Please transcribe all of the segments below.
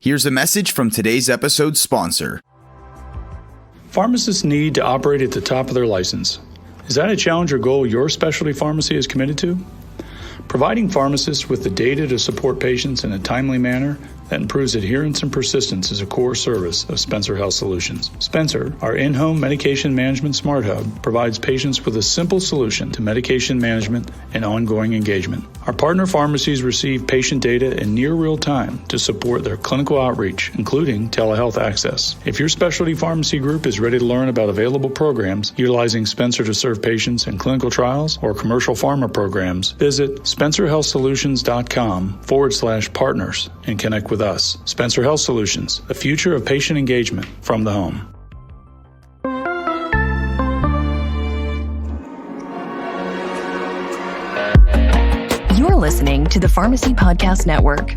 Here's a message from today's episode's sponsor. Pharmacists need to operate at the top of their license. Is that a challenge or goal your specialty pharmacy is committed to? Providing pharmacists with the data to support patients in a timely manner that improves adherence and persistence is a core service of Spencer Health Solutions. Spencer, our in-home medication management smart hub, provides patients with a simple solution to medication management and ongoing engagement. Our partner pharmacies receive patient data in near real time to support their clinical outreach, including telehealth access. If your specialty pharmacy group is ready to learn about available programs utilizing Spencer to serve patients in clinical trials or commercial pharma programs, visit spencerhealthsolutions.com/partners and connect with us. Spencer Health Solutions, the future of patient engagement from the home. You're listening to the Pharmacy Podcast Network.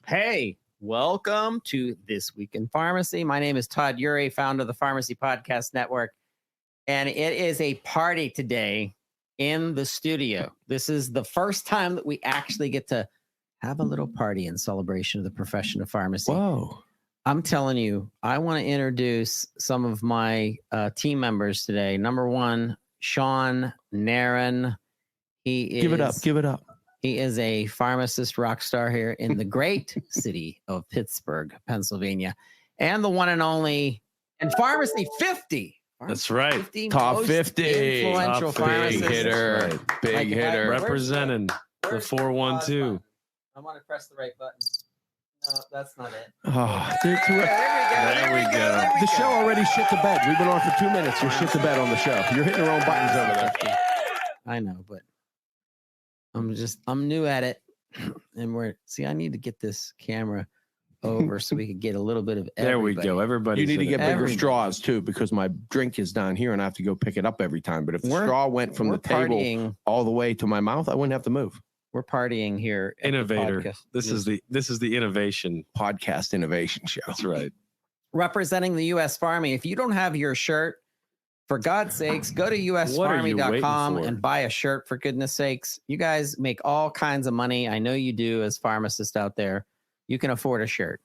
Hey, welcome to This Week in Pharmacy. My name is TWIRx, founder of the Pharmacy Podcast Network, and it is a party today in the studio. This is the first time that we actually get to have a little party in celebration of the profession of pharmacy. Whoa. I'm telling you, I want to introduce some of my team members today. Number one, Shawn Nairn. Give it up. He is a pharmacist rock star here in the great city of Pittsburgh, Pennsylvania, and the one and only in Pharmacy 50. That's right. 50 Top most 50. influential Top 50. pharmacists. Hitter. Right. Big hitter. Representing the 412. I want to press the right button. No, that's not it. Oh, There we go. The show already shit the bed. We've been on for 2 minutes. You're shit the bed on the show. You're hitting the wrong buttons over there. I know, but I'm new at it. And I need to get this camera over so we could get a little bit of everybody. There we go. Everybody. You need to get bigger Everybody. straws too, because my drink is down here and I have to go pick it up every time. But if the straw went from the table all the way to my mouth, I wouldn't have to move. We're partying here. At Innovator. the podcast. This is the innovation Podcast innovation show. That's right. Representing the U.S. Pharmacy. If you don't have your shirt, for God's sakes, go to uspharmacy.com and buy a shirt, for goodness sakes. You guys make all kinds of money. I know you do as pharmacists out there. You can afford a shirt.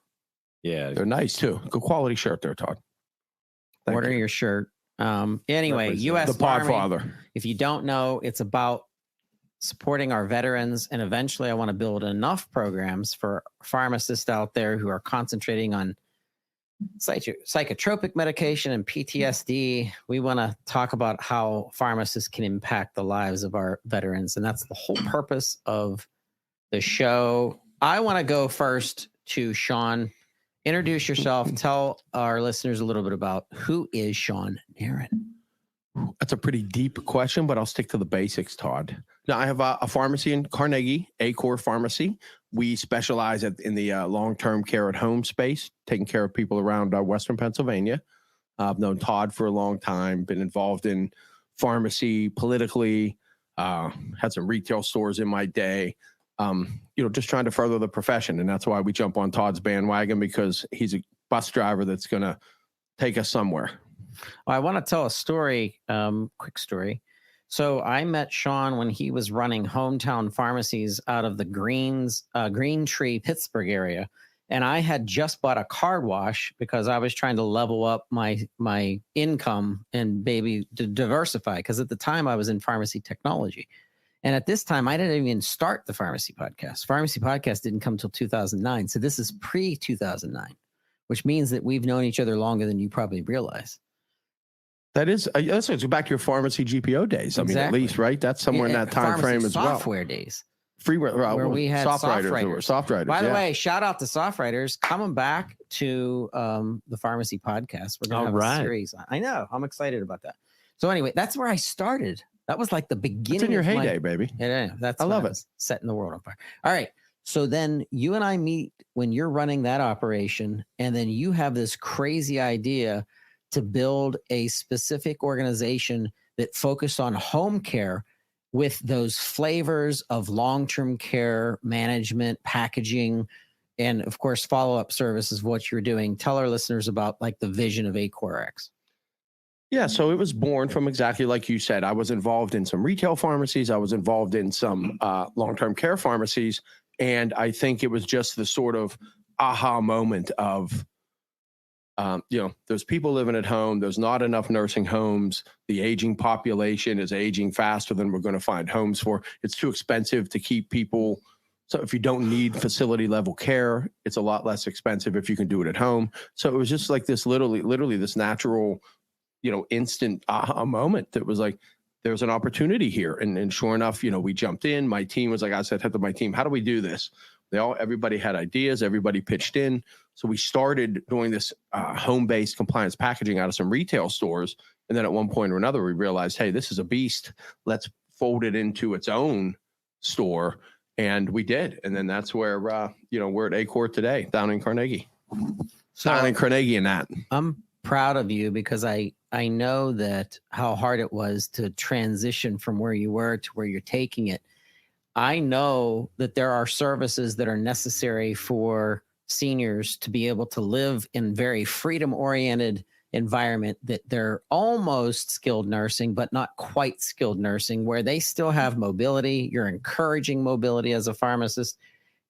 Yeah. They're nice too. Good quality shirt there, Todd. Order your shirt. Anyway, U.S. The Pharmacy, Podfather. if you don't know, it's about supporting our veterans. And eventually I want to build enough programs for pharmacists out there who are concentrating on psychotropic medication and PTSD. We want to talk about how pharmacists can impact the lives of our veterans. And that's the whole purpose of the show. I want to go first to Shawn. Introduce yourself. Tell our listeners a little bit about who is Shawn Nairn. That's a pretty deep question, but I'll stick to the basics, Todd. Now, I have a pharmacy in Carnegie, ACORx Pharmacy. We specialize in the long-term care at home space, taking care of people around Western Pennsylvania. I've known Todd for a long time, been involved in pharmacy politically, had some retail stores in my day, just trying to further the profession. And that's why we jump on Todd's bandwagon, because he's a bus driver that's going to take us somewhere. Well, I want to tell a story, quick story. So I met Shawn when he was running hometown pharmacies out of the Green Tree, Pittsburgh area. And I had just bought a car wash because I was trying to level up my income and maybe to diversify. Because at the time I was in pharmacy technology. And at this time, I didn't even start the Pharmacy Podcast. Pharmacy Podcast didn't come till 2009. So this is pre-2009, which means that we've known each other longer than you probably realize. That is, let's go back to your pharmacy GPO days. I mean, at least, right? That's somewhere in that time frame as well. Software days. Where we had soft writers. By the way, shout out to soft writers coming back to the Pharmacy Podcast. We're going to have a series. I know. I'm excited about that. So anyway, that's where I started. That was like the beginning. It's in your heyday, baby. Yeah, I love it. Setting the world on fire. All right. So then you and I meet when you're running that operation, and then you have this crazy idea to build a specific organization that focused on home care with those flavors of long-term care management, packaging, and of course, follow-up services, what you're doing. Tell our listeners about like the vision of ACORx. Yeah, so it was born from exactly like you said. I was involved in some retail pharmacies. I was involved in some long-term care pharmacies. And I think it was just the sort of aha moment of, there's people living at home. There's not enough nursing homes. The aging population is aging faster than we're going to find homes for. It's too expensive to keep people. So if you don't need facility level care, it's a lot less expensive if you can do it at home. So it was just like this literally this natural, instant aha moment that was like, there's an opportunity here. And sure enough, we jumped in. My team was like, I said to my team, how do we do this? Everybody had ideas. Everybody pitched in. So we started doing this home-based compliance packaging out of some retail stores. And then at one point or another, we realized, hey, this is a beast. Let's fold it into its own store. And we did. And then that's where, we're at ACOR today, down in Carnegie. Down in Carnegie and that. I'm proud of you because I know that how hard it was to transition from where you were to where you're taking it. I know that there are services that are necessary for seniors to be able to live in very freedom-oriented environment, that they're almost skilled nursing, but not quite skilled nursing, where they still have mobility. You're encouraging mobility as a pharmacist.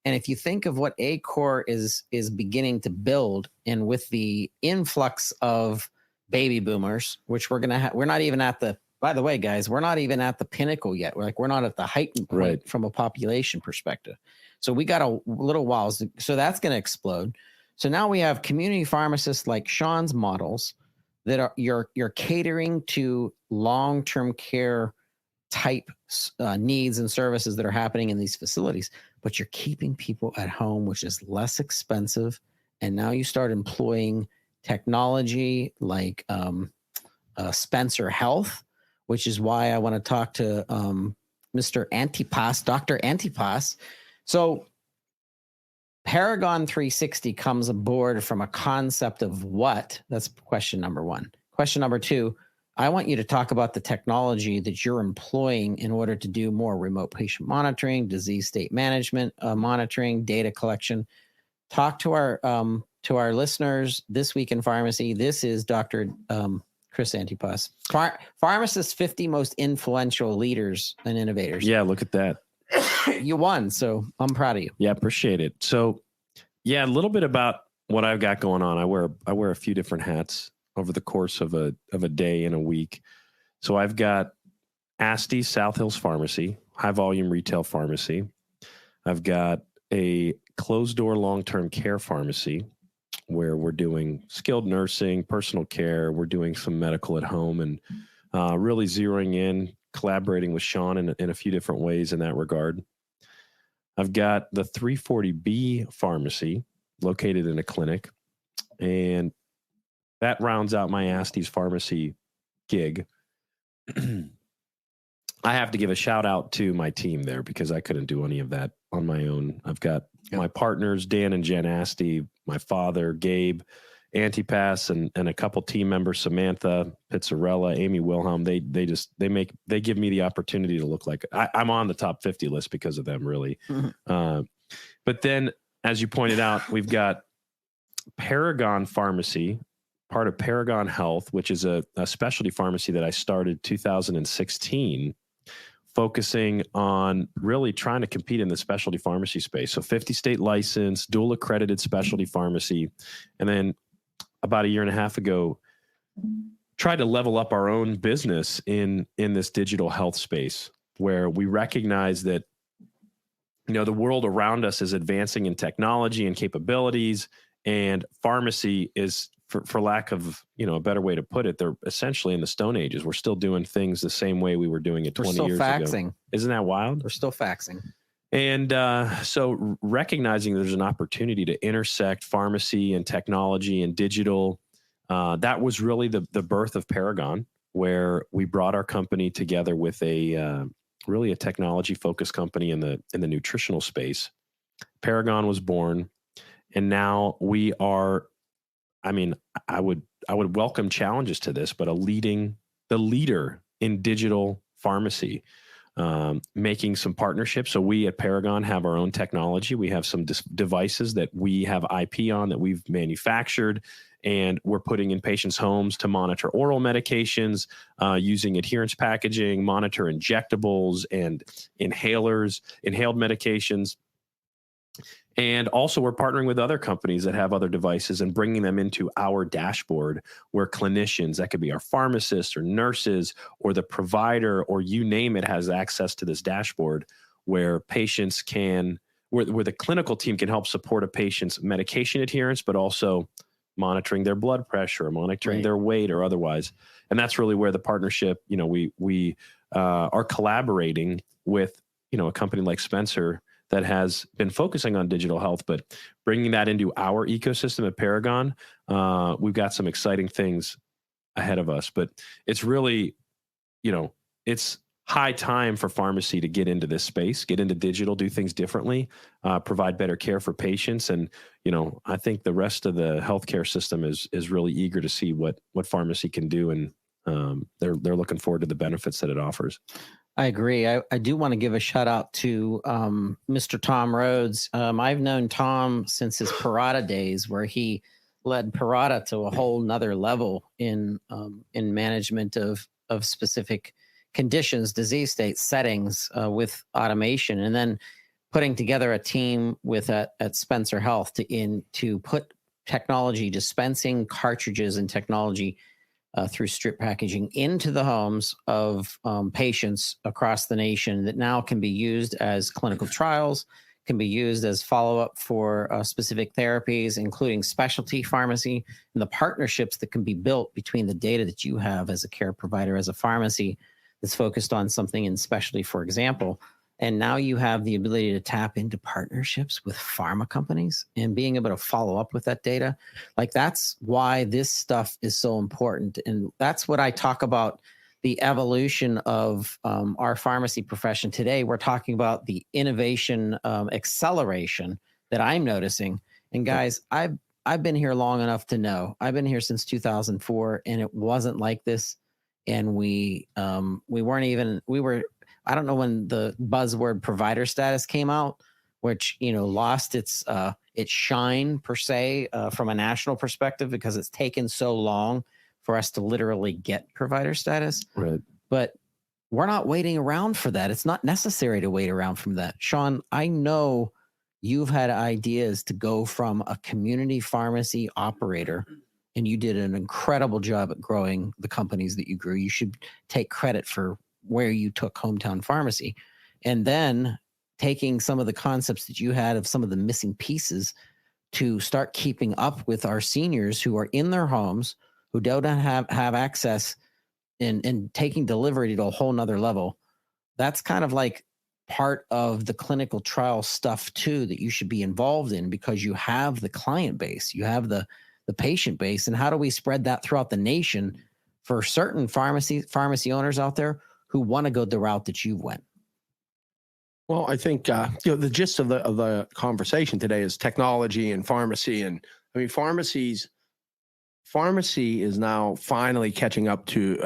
And if you think of what ACOR is beginning to build, and with the influx of baby boomers, which we're not even at the, by the way, guys, we're not even at the pinnacle yet. We're not at the heightened point from a population perspective. So we got a little while. So that's going to explode. So now we have community pharmacists like Shawn's models that are you're catering to long-term care type needs and services that are happening in these facilities, but you're keeping people at home, which is less expensive. And now you start employing technology like Spencer Health, which is why I want to talk to Mr. Antypas, Dr. Antypas. So Perigon 360 comes aboard from a concept of what? That's question number one. Question number two, I want you to talk about the technology that you're employing in order to do more remote patient monitoring, disease state management, monitoring, data collection. Talk to our listeners this week in pharmacy. This is Dr. Chris Antypas, pharmacists 50 most influential leaders and innovators. Yeah, look at that. You won, so I'm proud of you. Yeah, appreciate it. So, yeah, a little bit about what I've got going on. I wear a few different hats over the course of a day and a week. So I've got Asti South Hills Pharmacy, high volume retail pharmacy. I've got a closed door long-term care pharmacy where we're doing skilled nursing, personal care. We're doing some medical at home and really zeroing in, collaborating with Shawn in a few different ways in that regard. I've got the 340B pharmacy located in a clinic, and that rounds out my Asti's pharmacy gig. I have to give a shout out to my team there because I couldn't do any of that on my own. I've got my partners, Dan and Jen Asti, my father, Gabe, Antypas, and a couple team members, Samantha, Pizzarella, Amy Wilhelm. They give me the opportunity to look like I'm on the top 50 list because of them, really. Mm-hmm. But then, as you pointed out, we've got Perigon Pharmacy, part of Perigon Health, which is a specialty pharmacy that I started 2016, focusing on really trying to compete in the specialty pharmacy space. So 50 state license, dual accredited specialty pharmacy. And then about a year and a half ago, tried to level up our own business in this digital health space, where we recognize that, the world around us is advancing in technology and capabilities, and pharmacy is, for lack of, a better way to put it, they're essentially in the Stone Ages. We're still doing things the same way we were doing it 20 years ago. Isn't that wild? We're still faxing. And so recognizing there's an opportunity to intersect pharmacy and technology and digital, that was really the birth of Perigon, where we brought our company together with really a technology-focused company in the nutritional space. Perigon was born, and now we are, I would welcome challenges to this, but the leader in digital pharmacy, making some partnerships. So we at Perigon have our own technology. We have some devices that we have IP on that we've manufactured, and we're putting in patients' homes to monitor oral medications, using adherence packaging, monitor injectables and inhaled medications. And also we're partnering with other companies that have other devices and bringing them into our dashboard, where clinicians, that could be our pharmacists or nurses or the provider or you name it, has access to this dashboard, where patients can, where the clinical team can help support a patient's medication adherence, but also monitoring their blood pressure, monitoring their weight or otherwise. And that's really where the partnership, we are collaborating with, a company like Spencer that has been focusing on digital health, but bringing that into our ecosystem at Perigon. We've got some exciting things ahead of us, but it's really, it's high time for pharmacy to get into this space, get into digital, do things differently, provide better care for patients. And, I think the rest of the healthcare system is really eager to see what pharmacy can do. And they're looking forward to the benefits that it offers. I agree. I do want to give a shout out to Mr. Tom Rhodes. I've known Tom since his Parata days, where he led Parata to a whole nother level in management of specific conditions, disease states, settings with automation, and then putting together a team at Spencer Health to put technology, dispensing cartridges and technology through strip packaging into the homes of patients across the nation, that now can be used as clinical trials, can be used as follow-up for specific therapies, including specialty pharmacy, and the partnerships that can be built between the data that you have as a care provider, as a pharmacy that's focused on something in specialty, for example. And now you have the ability to tap into partnerships with pharma companies and being able to follow up with that data. Like, that's why this stuff is so important. And that's what I talk about, the evolution of our pharmacy profession today. We're talking about the innovation acceleration that I'm noticing. And guys, I've been here long enough to know. I've been here since 2004, and it wasn't like this. And we were, I don't know when the buzzword provider status came out, which, lost its shine per se from a national perspective, because it's taken so long for us to literally get provider status. Right. But we're not waiting around for that. It's not necessary to wait around from that. Shawn, I know you've had ideas to go from a community pharmacy operator, and you did an incredible job at growing the companies that you grew. You should take credit for where you took Hometown Pharmacy, and then taking some of the concepts that you had of some of the missing pieces to start keeping up with our seniors who are in their homes, who don't have access, and taking delivery to a whole nother level. That's kind of like part of the clinical trial stuff too, that you should be involved in, because you have the client base, you have the patient base. And how do we spread that throughout the nation for certain pharmacy owners out there who want to go the route that you went? Well, I think the gist of the conversation today is technology and pharmacy, and I mean pharmacy is now finally catching up to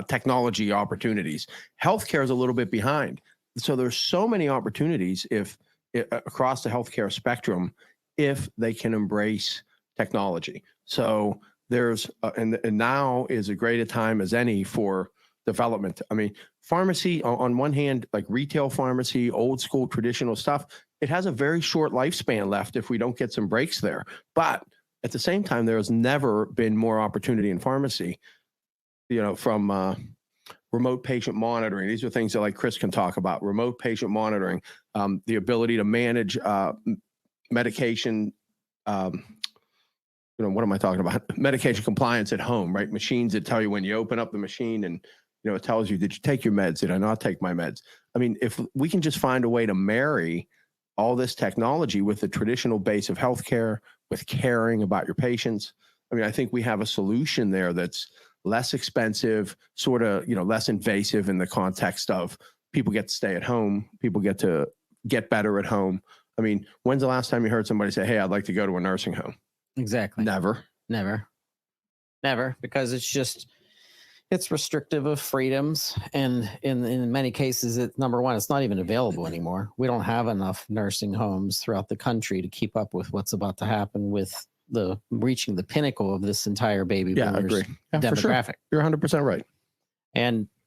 technology opportunities. Healthcare is a little bit behind, so there's so many opportunities across the healthcare spectrum if they can embrace technology. So there's and now is as great a time as any for development. I mean, pharmacy on one hand, like retail pharmacy, old school traditional stuff, it has a very short lifespan left if we don't get some breaks there. But at the same time, there has never been more opportunity in pharmacy, from remote patient monitoring. These are things that like Chris can talk about. Remote patient monitoring, the ability to manage medication, what am I talking about? Medication compliance at home, right? Machines that tell you when you open up the machine and, it tells you, did you take your meds? Did I not take my meds? I mean, if we can just find a way to marry all this technology with the traditional base of healthcare, with caring about your patients, I mean, I think we have a solution there that's less expensive, sort of, less invasive in the context of people get to stay at home, people get to get better at home. I mean, when's the last time you heard somebody say, hey, I'd like to go to a nursing home? Exactly. Never. Because it's just, It's restrictive of freedoms, and in many cases, number one, it's not even available anymore. We don't have enough nursing homes throughout the country to keep up with what's about to happen with the reaching the pinnacle of this entire baby boomers demographic. For sure. You're 100% right.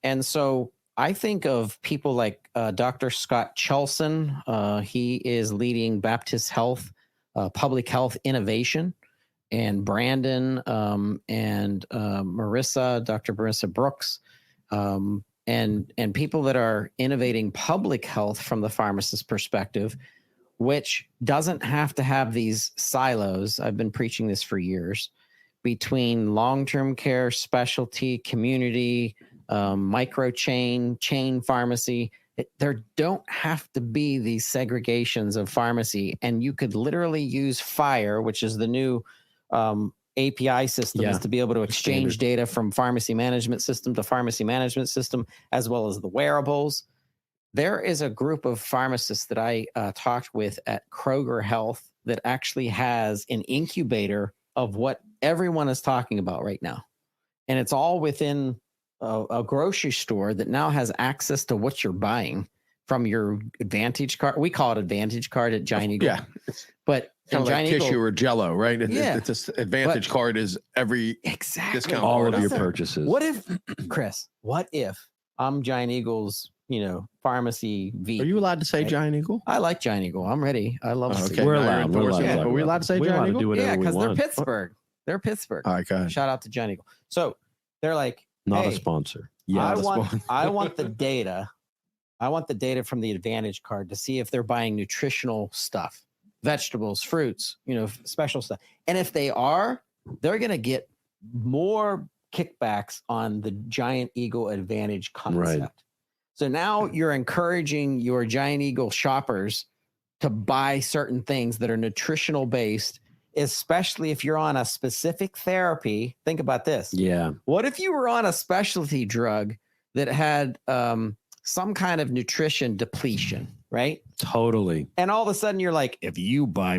And so I think of people like Dr. Scott Chelson. He is leading Baptist Health, public health innovation. And Brandon and Marissa, Dr. Marissa Brooks, and people that are innovating public health from the pharmacist perspective, which doesn't have to have these silos. I've been preaching this for years, between long-term care, specialty, community, micro chain pharmacy. There don't have to be these segregations of pharmacy, and you could literally use FHIR, which is the new API systems to be able to exchange data from pharmacy management system to pharmacy management system, as well as the wearables. There is a group of pharmacists that I talked with at Kroger Health that actually has an incubator of what everyone is talking about right now. And it's all within a grocery store that now has access to what you're buying from your Advantage card. We call it Advantage card at Giant Eagle. Yeah. But kind of like Giant tissue Eagle, or Jello, right? Yeah. This Advantage card is every discount. All card of your out there. purchases. what if, Chris, what if I'm Giant Eagle's, pharmacy V? Are you allowed to say Right. Giant Eagle? I like Giant Eagle. I'm ready. I love Okay. We're now you're allowed. We're enforcing allowed. it. Are we allowed to say We're allowed Giant to Eagle? do whatever Yeah, we because they're want. Pittsburgh. They're Pittsburgh. All right, go ahead. Shout out to Giant Eagle. So they're like, Not hey, a sponsor. I Yeah. want the data. I want the data from the Advantage card to see if they're buying nutritional stuff, vegetables, fruits, special stuff. And if they are, they're going to get more kickbacks on the Giant Eagle Advantage concept. Right. So now you're encouraging your Giant Eagle shoppers to buy certain things that are nutritional based, especially if you're on a specific therapy. Think about this. Yeah. What if you were on a specialty drug that had some kind of nutrition depletion, right? Totally. And all of a sudden you're like, if you buy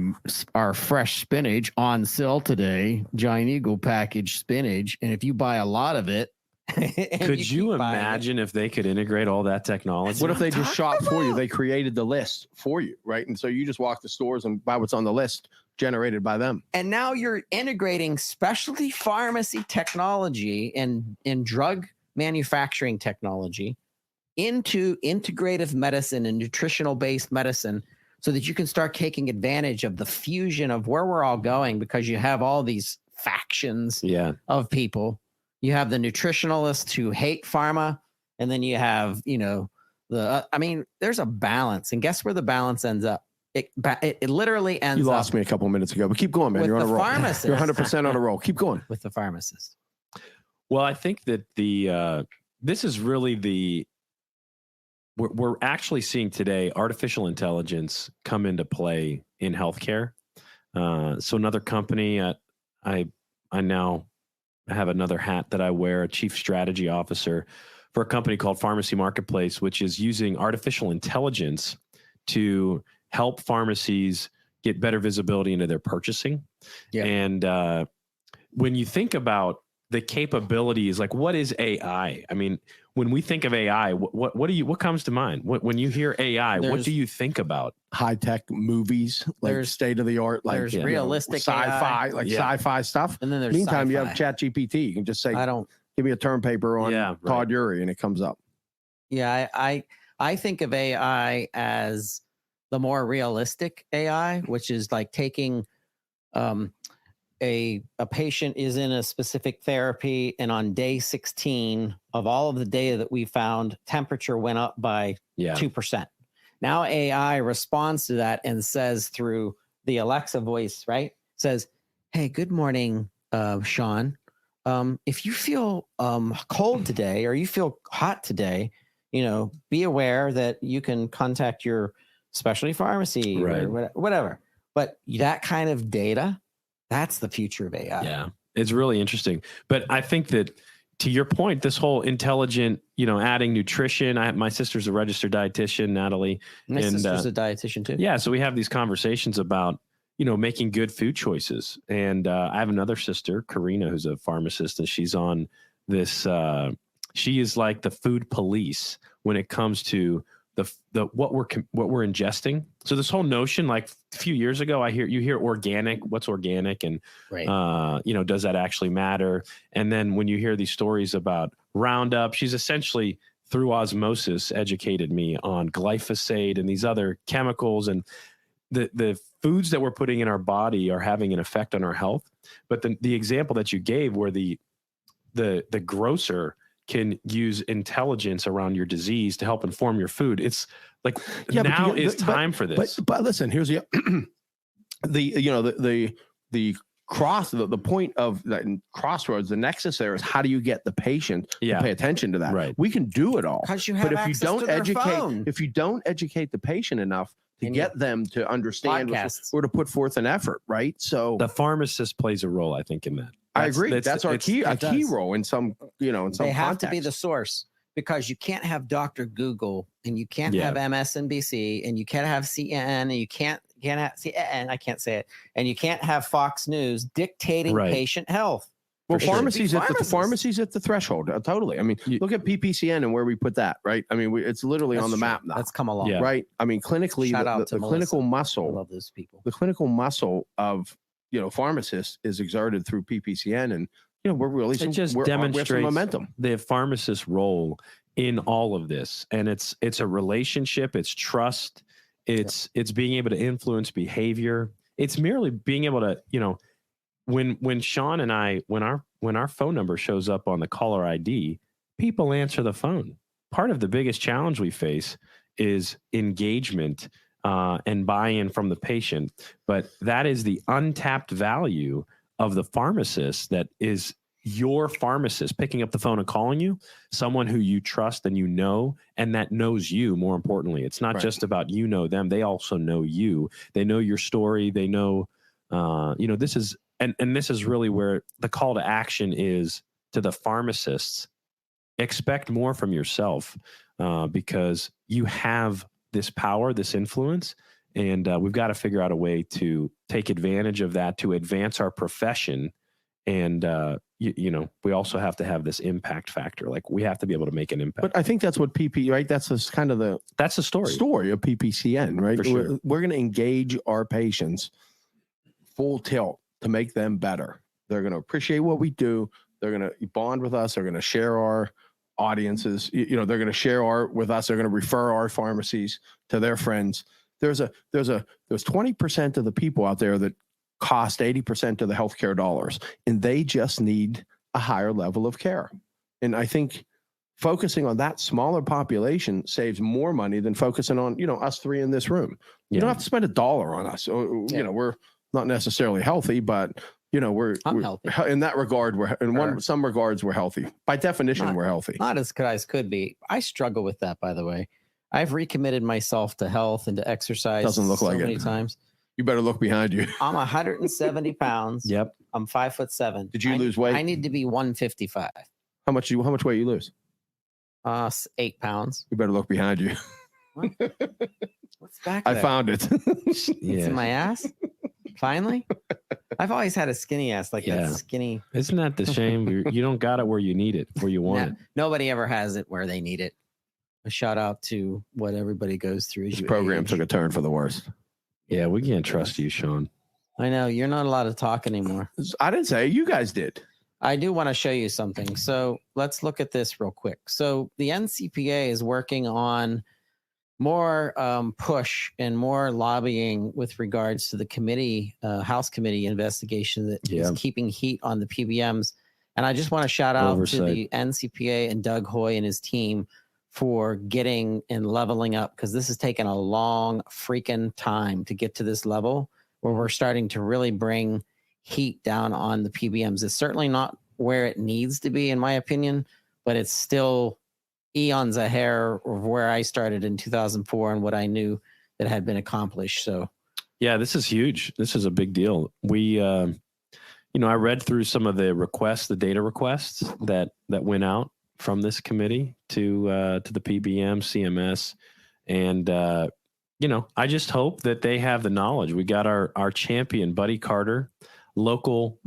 our fresh spinach on sale today, Giant Eagle packaged spinach, and if you buy a lot of it, Could you imagine if they could integrate all that technology? What if they just shop for you? They created the list for you, right? And so you just walk the stores and buy what's on the list generated by them. And now you're integrating specialty pharmacy technology and drug manufacturing technology into integrative medicine and nutritional based medicine, so that you can start taking advantage of the fusion of where we're all going, because you have all these factions of people. You have the nutritionalists who hate pharma, and then you have, there's a balance, and guess where the balance ends up? It literally ends up. You lost me a couple minutes ago, but keep going, man. With You're on a the roll. pharmacist. You're 100% on a roll. Keep going. With the pharmacist. Well, I think that this is really we're actually seeing today artificial intelligence come into play in healthcare. So another company, I now have another hat that I wear, a chief strategy officer for a company called Pharmacy Marketplace, which is using artificial intelligence to help pharmacies get better visibility into their purchasing. Yeah. And when you think about the capabilities, like what is AI? I mean, when we think of AI, what comes to mind? When you hear AI, what do you think about? High tech movies, like There's state of the art, like there's realistic sci-fi, AI. like sci-fi stuff. And then there's Meantime, you have sci-fi. ChatGPT. You can just say, I don't. give me a term paper on Yeah, right. Todd Urey, and it comes up. Yeah, I think of AI as the more realistic AI, which is like taking a patient is in a specific therapy, and on day 16 of all of the data that we found, temperature went up by 2%. Now AI responds to that and says through the Alexa voice, right? Says, hey, good morning, Shawn. If you feel cold today or you feel hot today, be aware that you can contact your specialty pharmacy or whatever. But that kind of data, that's the future of AI. Yeah, it's really interesting. But I think that, to your point, this whole intelligent, adding nutrition. My sister's a registered dietitian, Natalie. My sister's a dietitian too. Yeah, so we have these conversations about, making good food choices. And I have another sister, Karina, who's a pharmacist, and she's on she is like the food police when it comes to the what we're ingesting. So this whole notion, like a few years ago, you hear organic, what's organic, and Right. does that actually matter? And then when you hear these stories about Roundup, she's essentially through osmosis educated me on glyphosate and these other chemicals, and the foods that we're putting in our body are having an effect on our health. But the example that you gave, where the grocer can use intelligence around your disease to help inform your food. It's like now is time for this. But listen, here's the point of that crossroads. The nexus there is, how do you get the patient to pay attention to that? Right. We can do it all, Because you have access to their phone. if you don't educate the patient enough to get them to understand or to put forth an effort, right? So the pharmacist plays a role, I think, in that. I agree. That's our key role in some, in some They have context. to be the source, because you can't have Dr. Google, and you can't have MSNBC, and you can't have CNN, and you can't have CNN, I can't say it, and you can't have Fox News dictating patient health. Well, pharmacies at the threshold. Totally. I mean, look at PPCN and where we put that, right? I mean, it's literally on the map now. That's come along, right? I mean, clinically, the clinical muscle. I love those people. The clinical muscle of pharmacists is exerted through PPCN, and we're really demonstrates some momentum. The pharmacist's role in all of this, and it's a relationship, it's trust, it's being able to influence behavior. It's merely being able to when Shawn and I, when our phone number shows up on the caller ID, people answer the phone. Part of the biggest challenge we face is engagement and buy-in from the patient. But that is the untapped value of the pharmacist, that is your pharmacist picking up the phone and calling you, someone who you trust and and that knows you, more importantly. It's not just about them. They also know you. They know your story. They know, this is, and this is really where the call to action is to the pharmacists. Expect more from yourself because you have this power, this influence, and we've got to figure out a way to take advantage of that to advance our profession. And, we also have to have this impact factor. Like, we have to be able to make an impact. But I think that's what right? That's the story of PPCN, right? For sure. We're going to engage our patients full tilt to make them better. They're going to appreciate what we do. They're going to bond with us. They're going to share our audiences. They're going to share with us. They're going to refer our pharmacies to their friends. There's 20% of the people out there that cost 80% of the healthcare dollars, and they just need a higher level of care. And I think focusing on that smaller population saves more money than focusing on, us three in this room. You don't have to spend $1 on us. We're not necessarily healthy, but we're healthy. In that regard. Some regards, we're healthy. By definition, we're healthy. Not as good as could be. I struggle with that, by the way. I've recommitted myself to health and to exercise. Doesn't look like many it. Times. You better look behind you. I'm 170 pounds. Yep. I'm 5'7". Did you lose weight? I need to be 155. How much weight you lose? 8 pounds. You better look behind you. What's back I there? found it. It's in my ass. Finally, I've always had a skinny ass, that skinny. Isn't that the shame? You don't got it where you need it, where you want it. Nobody ever has it where they need it. A shout out to what everybody goes through. This program took a turn for the worst. Yeah, we can't trust you, Shawn. I know you're not allowed to talk anymore. I didn't say it. You guys did. I do want to show you something. So let's look at this real quick. So the NCPA is working on more push and more lobbying with regards to the committee, House committee investigation that is keeping heat on the PBMs. And I just want to shout out to the NCPA and Doug Hoy and his team for getting and leveling up, because this has taken a long freaking time to get to this level where we're starting to really bring heat down on the PBMs. It's certainly not where it needs to be, in my opinion, but it's still eons ahead of where I started in 2004 and what I knew that had been accomplished. So, yeah, this is huge. This is a big deal. We, I read through some of the requests, the data requests that went out from this committee to the PBM, CMS, and I just hope that they have the knowledge. We got our champion, Buddy Carter, local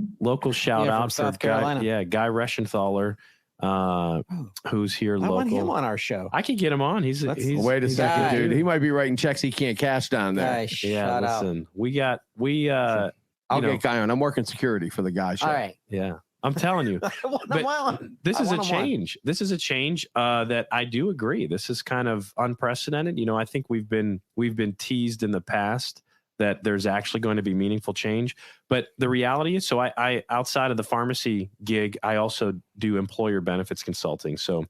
shout out from South for Carolina. Guy Reschenthaler. who's here I local. want him on our show. I can get him on. He's Wait a second, guy. dude. He might be writing checks he can't cash down there. Guys, yeah. shut up. Listen, I'll get Guy on. I'm working security for the Guy show. All right. yeah. I'm telling you, this is a change. This is a change that I do agree. This is kind of unprecedented. I think we've been teased in the past that there's actually going to be meaningful change. But the reality is, so I outside of the pharmacy gig, I also do employer benefits consulting. So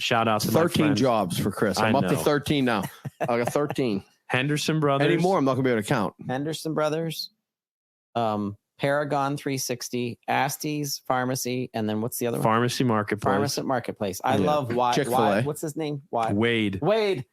shout out to 13 jobs for Chris. I'm up to 13 now. I got 13. Henderson Brothers. Any more, I'm not going to be able to count. Henderson Brothers, Perigon 360, Asty's Pharmacy, and then what's the other one? Pharmacy Marketplace. Pharmacy Marketplace. I love Chick-fil-A. what's his name? Wade. Wade.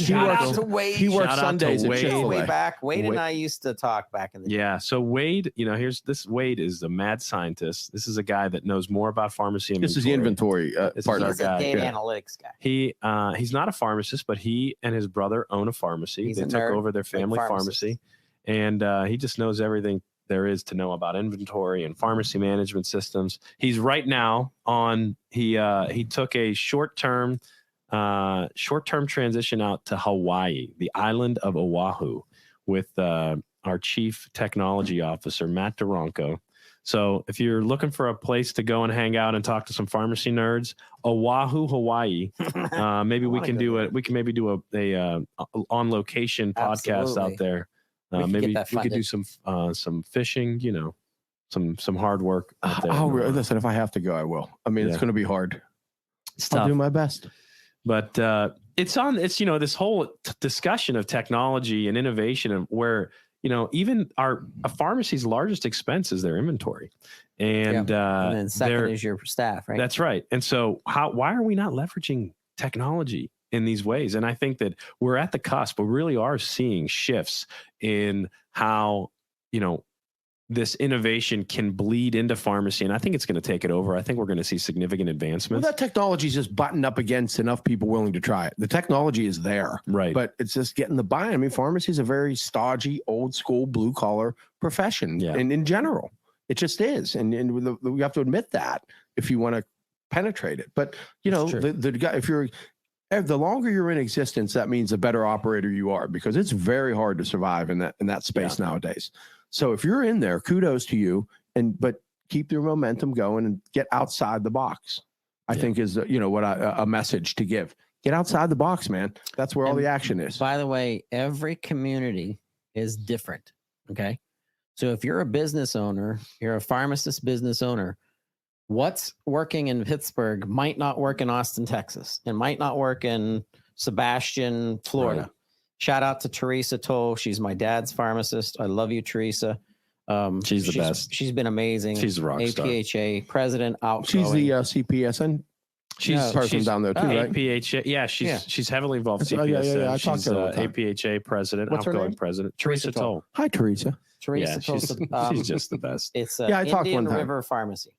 Shout out to Wade. He works Shout out Sundays to at Wade. Chick-fil-A. Way back. Wade and I used to talk back in the day. Yeah. So Wade, here's this. Wade is a mad scientist. This is a guy that knows more about pharmacy. This is the inventory This is partner. our He's a guy. data analytics guy. He's not a pharmacist, but he and his brother own a pharmacy. He's they a took nerd, over their like family pharmacists. pharmacy, and he just knows everything there is to know about inventory and pharmacy management systems. He's right now on. He took a short-term transition out to Hawaii, the island of Oahu, with our chief technology officer, Matt Duranko. So if you're looking for a place to go and hang out and talk to some pharmacy nerds, Oahu, Hawaii, maybe we can do it. We can maybe do a on location podcast Absolutely. out there. We can Maybe get that we could do some fishing, some hard work out there. Listen, if I have to go, I will. I mean, it's going to be hard. I'll do my best. But it's this whole discussion of technology and innovation, and where even a pharmacy's largest expense is their inventory, and then second is your staff, right? That's right. And so why are we not leveraging technology in these ways? And I think that we're at the cusp. We really are seeing shifts in how this innovation can bleed into pharmacy, and I think it's going to take it over. I think we're going to see significant advancements. Well, that technology is just buttoned up against enough people willing to try it. The technology is there, right? But it's just getting the buy-in. I mean, pharmacy is a very stodgy, old school, blue collar profession, and in general, it just is. And we have to admit that if you want to penetrate it. But the guy, the longer you're in existence, that means the better operator you are, because it's very hard to survive in that space nowadays. So if you're in there, kudos to you, but keep your momentum going and get outside the box. I think is what a message to give. Get outside the box, man. That's where all the action is. By the way, every community is different. Okay, so if you're a business owner, you're a pharmacist business owner, what's working in Pittsburgh might not work in Austin, Texas, and might not work in Sebastian, Florida. Right. Shout out to Teresa Toll. She's my dad's pharmacist. I love you, Teresa. She's the best. She's been amazing. She's a rock star. APHA president. She's the CPSN. She's person down there too, right? APHA. Yeah, she's heavily involved. CPSN. I talked to her. APHA president. What's her name? President. Teresa Toll. Hi, Teresa. Teresa Toll. She's just the best. It's I talked Indian one time. River Pharmacy.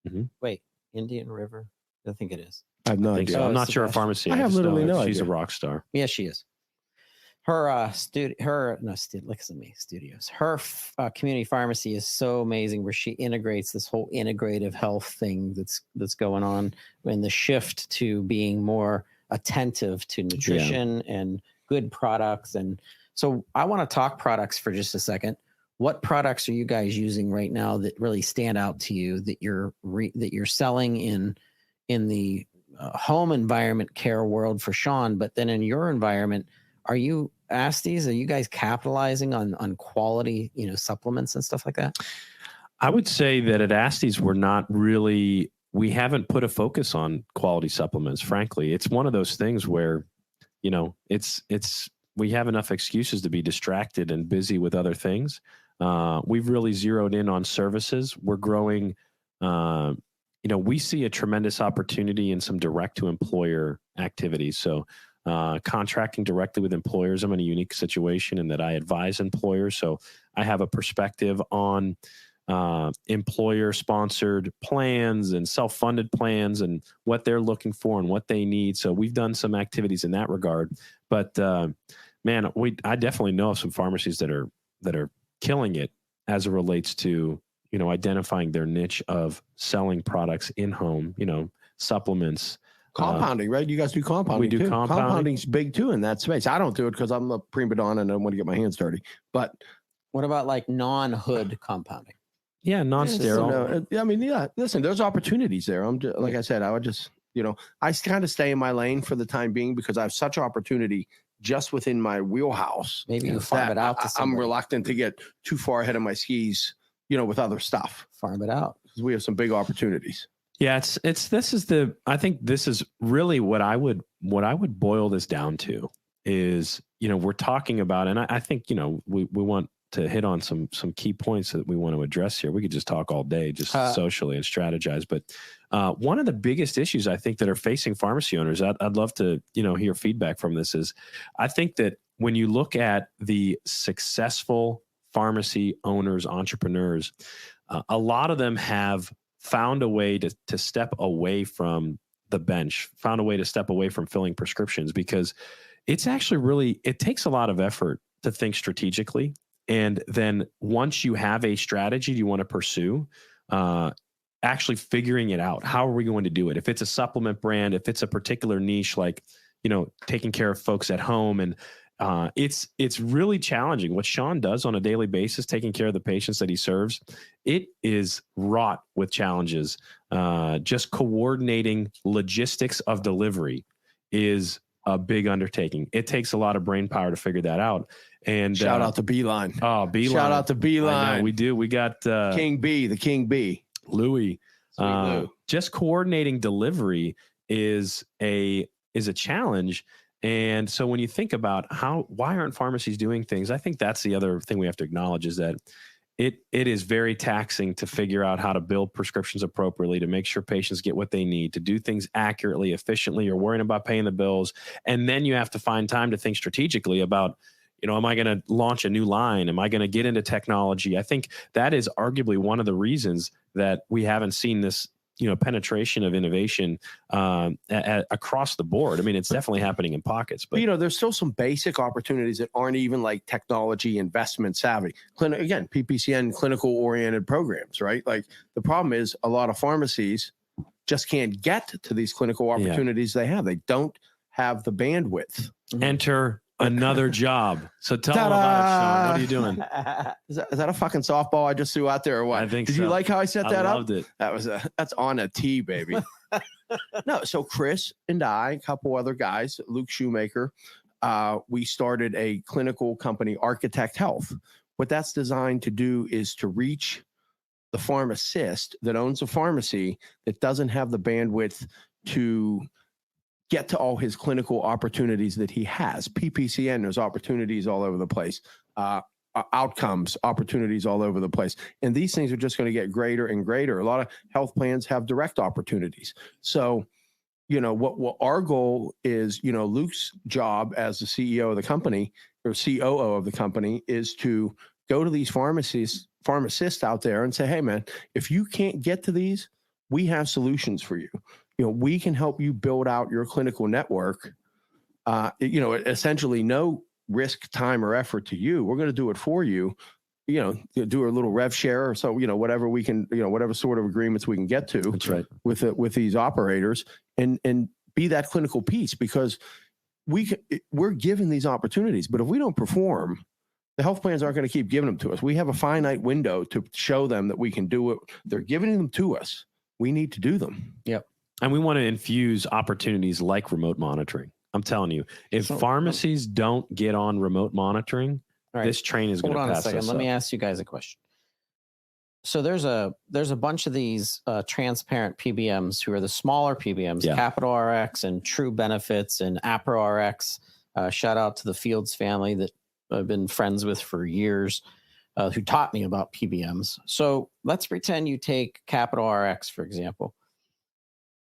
Mm-hmm. Wait, Indian River? I think it is. I have no idea. So. I'm not sure a pharmacy. I have literally no idea. She's a rock star. Yeah, she is. Her community pharmacy is so amazing, where she integrates this whole integrative health thing that's going on, and the shift to being more attentive to nutrition and good products. And so I want to talk products for just a second. What products are you guys using right now that really stand out to you, that you're selling in the home environment care world for Shawn, but then in your environment, are you Asty's? Are you guys capitalizing on quality, supplements and stuff like that? I would say that at Asty's, we haven't put a focus on quality supplements. Frankly, it's one of those things where, we have enough excuses to be distracted and busy with other things. We've really zeroed in on services. We're growing. We see a tremendous opportunity in some direct to employer activities. So, contracting directly with employers. I'm in a unique situation in that I advise employers. So I have a perspective on employer-sponsored plans and self-funded plans and what they're looking for and what they need. So we've done some activities in that regard. But I definitely know of some pharmacies that are killing it as it relates to identifying their niche of selling products in home. supplements. Compounding, right? You guys do compounding. We do too. compounding. Compounding's big too in that space. I don't do it because I'm a prima donna and I don't want to get my hands dirty. But What about like non-hood compounding? Yeah, non-sterile. I mean, yeah. Listen, there's opportunities there. I'm just, like I said, I would just, I kind of stay in my lane for the time being because I have such opportunity just within my wheelhouse. Maybe you farm it out to I'm somebody. reluctant to get too far ahead of my skis, with other stuff. Farm it out. Because we have some big opportunities. Yeah, I think this is really what I would boil this down to is, we're talking about, and I think, we want to hit on some key points that we want to address here. We could just talk all day, just socially and strategize. But one of the biggest issues I think that are facing pharmacy owners, I'd love to, hear feedback from this is, I think that when you look at the successful pharmacy owners, entrepreneurs, a lot of them have found a way to step away from the bench, found a way to step away from filling prescriptions, because it's actually it takes a lot of effort to think strategically. And then once you have a strategy you want to pursue, actually figuring it out. How are we going to do it? If it's a supplement brand, if it's a particular niche, like, taking care of folks at home, and it's really challenging. What Shawn does on a daily basis, taking care of the patients that he serves, it is wrought with challenges. Just coordinating logistics of delivery is a big undertaking. It takes a lot of brain power to figure that out. And shout out to Beeline. Oh, Beeline. Shout out to Beeline. We do. We got the King B. Louis. Lou. Just coordinating delivery is a challenge. And so when you think about why aren't pharmacies doing things, I think that's the other thing we have to acknowledge is that it is very taxing to figure out how to build prescriptions appropriately, to make sure patients get what they need, to do things accurately, efficiently. You're worrying about paying the bills. And then you have to find time to think strategically about, am I going to launch a new line? Am I going to get into technology? I think that is arguably one of the reasons that we haven't seen this, penetration of innovation across the board. I mean, it's definitely happening in pockets, but there's still some basic opportunities that aren't even like technology investment savvy. Again, PPCN, clinical oriented programs, right? Like the problem is a lot of pharmacies just can't get to these clinical opportunities they have. They don't have the bandwidth. Enter another job. So tell them about it, Shawn. What are you doing? Is that a fucking softball I just threw out there or what? I think Did so. you like how I set that up? I loved it. That's on a tee, baby. No, so Chris and I, a couple other guys, Luke Shoemaker, we started a clinical company, Architect Health. What that's designed to do is to reach the pharmacist that owns a pharmacy that doesn't have the bandwidth to get to all his clinical opportunities that he has. PPCN, there's opportunities all over the place. Outcomes, opportunities all over the place. And these things are just going to get greater and greater. A lot of health plans have direct opportunities. So, what our goal is, Luke's job as the CEO of the company or COO of the company is to go to these pharmacists out there and say, hey, man, if you can't get to these, we have solutions for you. We can help you build out your clinical network. Essentially no risk, time, or effort to you. We're going to do it for you. Do a little rev share or so. Whatever we can. Whatever sort of agreements we can get to. That's right. With these operators and be that clinical piece, because we're given these opportunities. But if we don't perform, the health plans aren't going to keep giving them to us. We have a finite window to show them that we can do it. They're giving them to us. We need to do them. Yep. And we want to infuse opportunities like remote monitoring. I'm telling you, if pharmacies don't get on remote monitoring, this train is going to pass us. Hold on a second. Let me ask you guys a question. So there's a bunch of these transparent PBMs who are the smaller PBMs, Capital RX and True Benefits and ACORx. Shout out to the Fields family that I've been friends with for years, who taught me about PBMs. So let's pretend you take Capital RX, for example.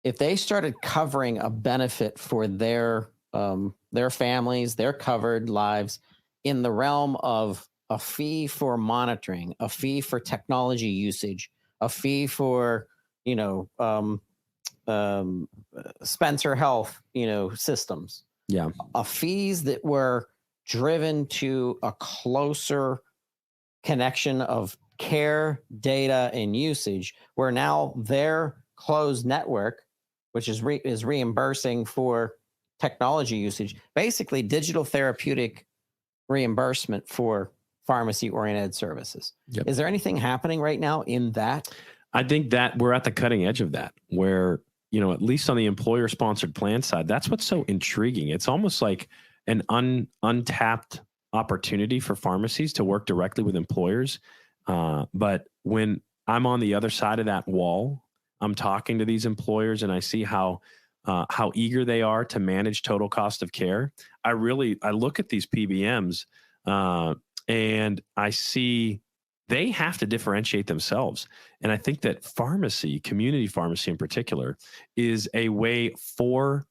If they started covering a benefit for their families, their covered lives in the realm of a fee for monitoring, a fee for technology usage, a fee for, Spencer Health, systems. Yeah. Fees that were driven to a closer connection of care, data, and usage, where now their closed network which is reimbursing for technology usage, basically digital therapeutic reimbursement for pharmacy-oriented services. Yep. Is there anything happening right now in that? I think that we're at the cutting edge of that, where, at least on the employer-sponsored plan side, that's what's so intriguing. It's almost like an untapped opportunity for pharmacies to work directly with employers. But when I'm on the other side of that wall, I'm talking to these employers and I see how eager they are to manage total cost of care. I look at these PBMs and I see they have to differentiate themselves. And I think that pharmacy, community pharmacy in particular, is a way for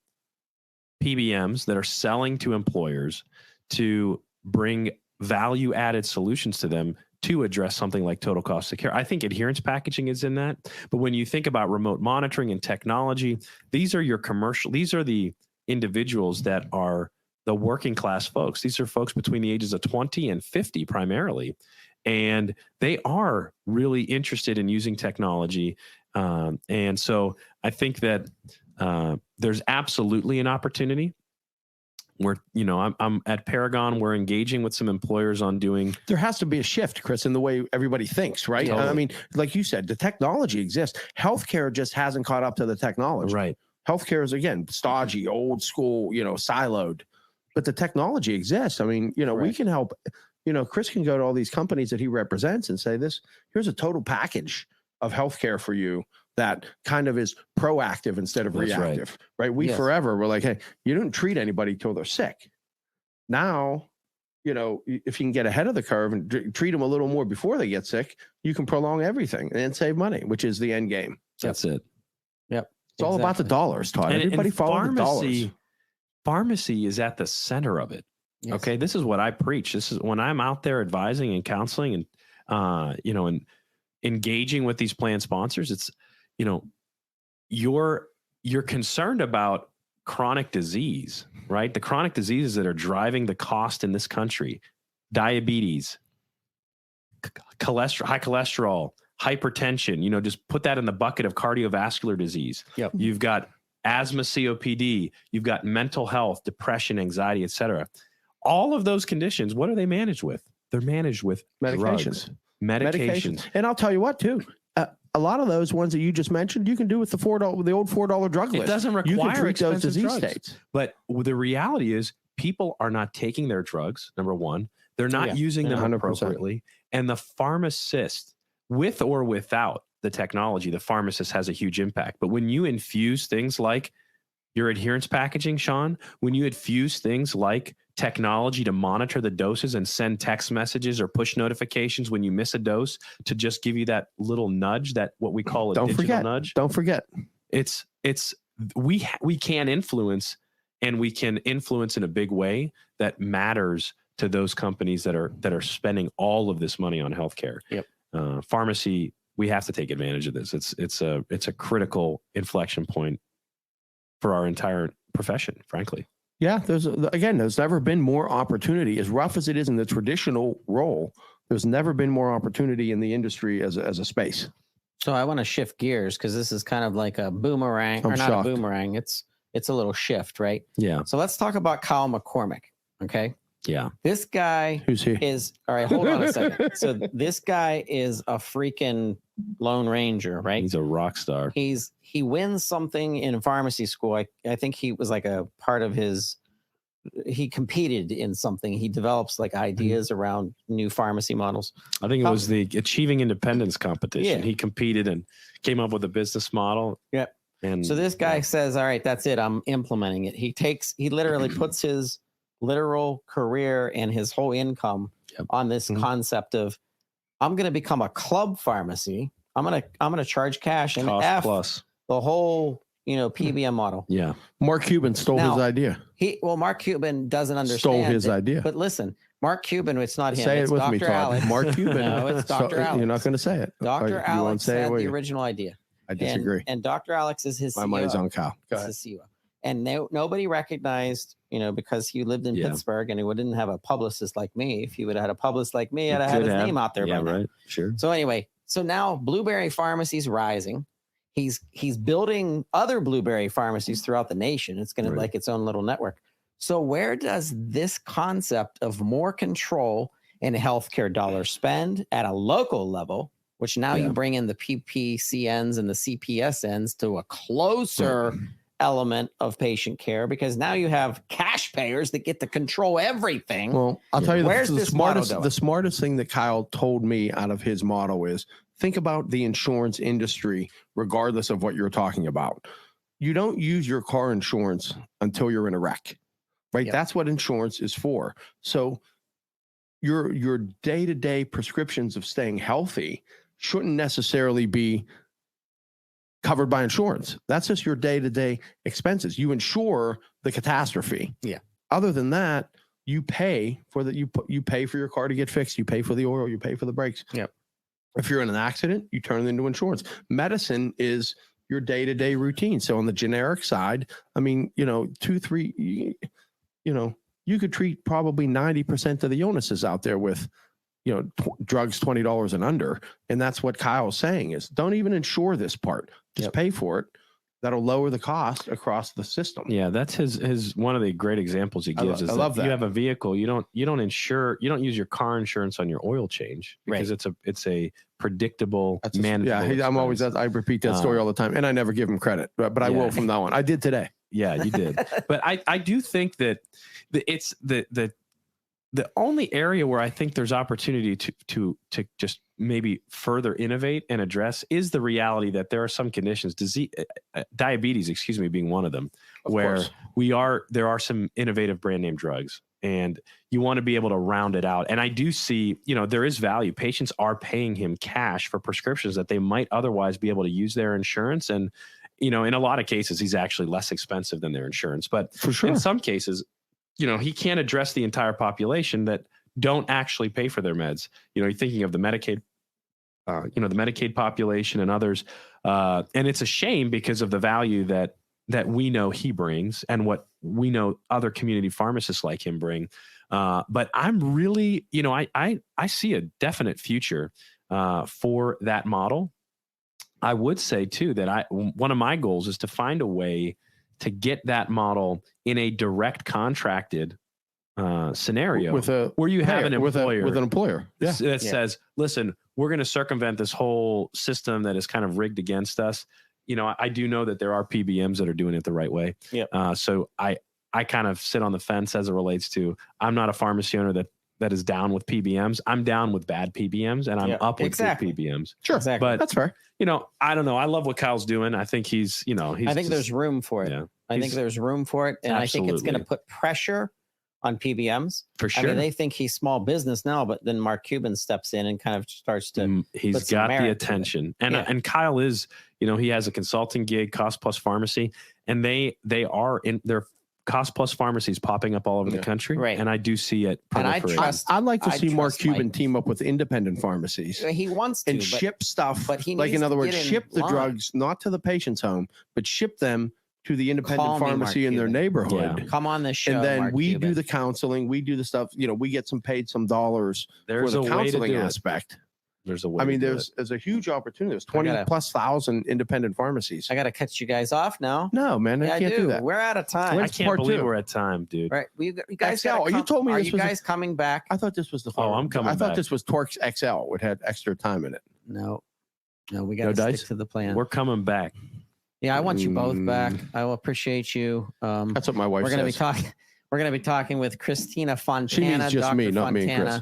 PBMs that are selling to employers to bring value-added solutions to them to address something like total cost of care. I think adherence packaging is in that. But when you think about remote monitoring and technology, these are the individuals that are the working class folks. These are folks between the ages of 20 and 50 primarily. And they are really interested in using technology. And so I think that there's absolutely an opportunity. I'm at Perigon. We're engaging with some employers on doing. There has to be a shift, Chris, in the way everybody thinks, right? Totally. I mean, like you said, the technology exists. Healthcare just hasn't caught up to the technology. Right. Healthcare is, again, stodgy, old school, siloed, but the technology exists. I mean, we can help. Chris can go to all these companies that he represents and say, here's a total package of healthcare for you that kind of is proactive instead of reactive, right? We forever were like, hey, you don't treat anybody till they're sick. Now, if you can get ahead of the curve and treat them a little more before they get sick, you can prolong everything and save money, which is the end game. That's it. Yep. It's all about the dollars, Todd. Everybody follow the dollars. Pharmacy is at the center of it. Yes. Okay. This is what I preach. This is when I'm out there advising and counseling and, and engaging with these plan sponsors. It's, you're concerned about chronic disease, right? The chronic diseases that are driving the cost in this country: diabetes, cholesterol, high cholesterol, hypertension. Just put that in the bucket of cardiovascular disease. Yep. You've got asthma, COPD. You've got mental health, depression, anxiety, etc. All of those conditions, what are they managed with? They're managed with medications. Medications. And I'll tell you what, too. A lot of those ones that you just mentioned, you can do with the old $4 drug list. It doesn't require you can treat those disease drugs. states. But the reality is, people are not taking their drugs. Number one, they're not using them 100%. appropriately. And the pharmacist, with or without the technology, the pharmacist has a huge impact. But when you infuse things like your adherence packaging, Shawn, when you infuse things like technology to monitor the doses and send text messages or push notifications when you miss a dose to just give you that little nudge, that what we call a digital nudge. Don't forget. We can influence, and we can influence in a big way that matters to those companies that are spending all of this money on healthcare. Yep. Pharmacy, we have to take advantage of this. It's a critical inflection point for our entire profession, frankly. Yeah, there's never been more opportunity. As rough as it is in the traditional role, there's never been more opportunity in the industry as a space. So I want to shift gears because this is kind of like a boomerang, or not a boomerang. It's a little shift, right? Yeah. So let's talk about Kyle McCormick. Okay. Yeah. This guy Who's he? is, all right, hold on a second. So this guy is a freaking Lone Ranger, right? He's a rock star. He wins something in pharmacy school. I think he was like a part of he competed in something. He develops like ideas around new pharmacy models. I think it was the Achieving Independence competition. Yeah. He competed and came up with a business model. Yep. And so this guy says, all right, that's it. I'm implementing it. He literally puts his literal career and his whole income on this concept of, I'm going to become a club pharmacy. I'm going to charge cash and cost plus the whole, PBM model. Yeah. Mark Cuban stole his idea. Mark Cuban doesn't understand. Stole his idea. But listen, Mark Cuban, it's not him. Say it's it with Dr. me, Todd. Alex. Mark Cuban. No, it's Dr. Alex. You're not going to say it. Dr. Alex had the original idea. I disagree. And Dr. Alex is his My CEO. money's on Kyle. It's his CEO. And nobody recognized, because he lived in Pittsburgh and he wouldn't have a publicist like me. If he would have had a publicist like me, I'd have had his name out there by now. Right. Sure. So anyway, now Blueberry Pharmacy's rising. he's building other blueberry pharmacies throughout the nation. It's going to be like its own little network. So where does this concept of more control in healthcare dollar spend at a local level, which now you bring in the PPCNs and the CPSNs to a closer element of patient care, because now you have cash payers that get to control everything. Well, I'll tell you, the smartest thing that Kyle told me out of his motto is, think about the insurance industry, regardless of what you're talking about. You don't use your car insurance until you're in a wreck, right? Yep. That's what insurance is for. So your day-to-day prescriptions of staying healthy shouldn't necessarily be covered by insurance. That's just your day-to-day expenses. You insure the catastrophe. Yeah. Other than that, you pay for you pay for your car to get fixed. You pay for the oil. You pay for the brakes. Yep. If you're in an accident, you turn it into insurance. Medicine is your day-to-day routine. So on the generic side, I mean, you could treat probably 90% of the illnesses out there with, drugs $20 and under. And that's what Kyle's saying is, don't even insure this part. Just pay for it. That'll lower the cost across the system. Yeah, that's his one of the great examples he gives. I love that. You have a vehicle, you don't use your car insurance on your oil change, because it's a predictable, manageable. I repeat that story all the time, and I never give him credit, but I will from now on. I did today. Yeah, you did. But I do think that it's the only area where I think there's opportunity to just maybe further innovate and address is the reality that there are some conditions, diabetes, being one of them, where there are some innovative brand name drugs, and you want to be able to round it out. And I do see, there is value. Patients are paying him cash for prescriptions that they might otherwise be able to use their insurance. And, in a lot of cases, he's actually less expensive than their insurance. But for sure, in some cases, he can't address the entire population that don't actually pay for their meds. You're thinking of the Medicaid, the Medicaid population and others. And it's a shame because of the value that we know he brings and what we know other community pharmacists like him bring. But I'm really, I see a definite future for that model. I would say too, that one of my goals is to find a way to get that model in a direct contracted scenario where you have an employer with an employer that says, listen, we're going to circumvent this whole system that is kind of rigged against us. I do know that there are PBMs that are doing it the right way. So I kind of sit on the fence as it relates to, I'm not a pharmacy owner that is down with PBMs. I'm down with bad PBMs, and I'm up with good PBMs. Sure. Exactly. But that's fair. I don't know. I love what Kyle's doing. I think I think there's room for it. Yeah, I think there's room for it. And absolutely. I think it's going to put pressure on PBMs. For sure. I mean, they think he's small business now, but then Mark Cuban steps in and kind of starts to he's got the attention. And Kyle is, he has a consulting gig, Cost Plus Pharmacy, and they are in their Cost Plus pharmacies popping up all over the country. Right. And I do see it proliferate. I'd like to see Mark Cuban team up with independent pharmacies. He wants to. And ship stuff. But he needs in other words, ship the drugs, not to the patient's home, but ship them to the independent pharmacy in their neighborhood. Yeah. Come on the show, and then Mark we Cuban. do the counseling. We do the stuff. We get paid some dollars for the counseling aspect. There's a way. I mean, there's a huge opportunity. There's 20,000+ independent pharmacies. I got to cut you guys off now. No, man, I can't do that. We're out of time. I can't believe we're at time, dude. Right, you guys. You told me are this you guys coming back? I thought this was the. I'm coming. I thought back. this was TWIRx XL. It had extra time in it. No, we got to stick to the plan. We're coming back. Yeah, I want you both back. I will appreciate you. That's what my wife says. We're going to be talking with Christina Fontana. She means just Dr. me, not Fontana, me and Chris.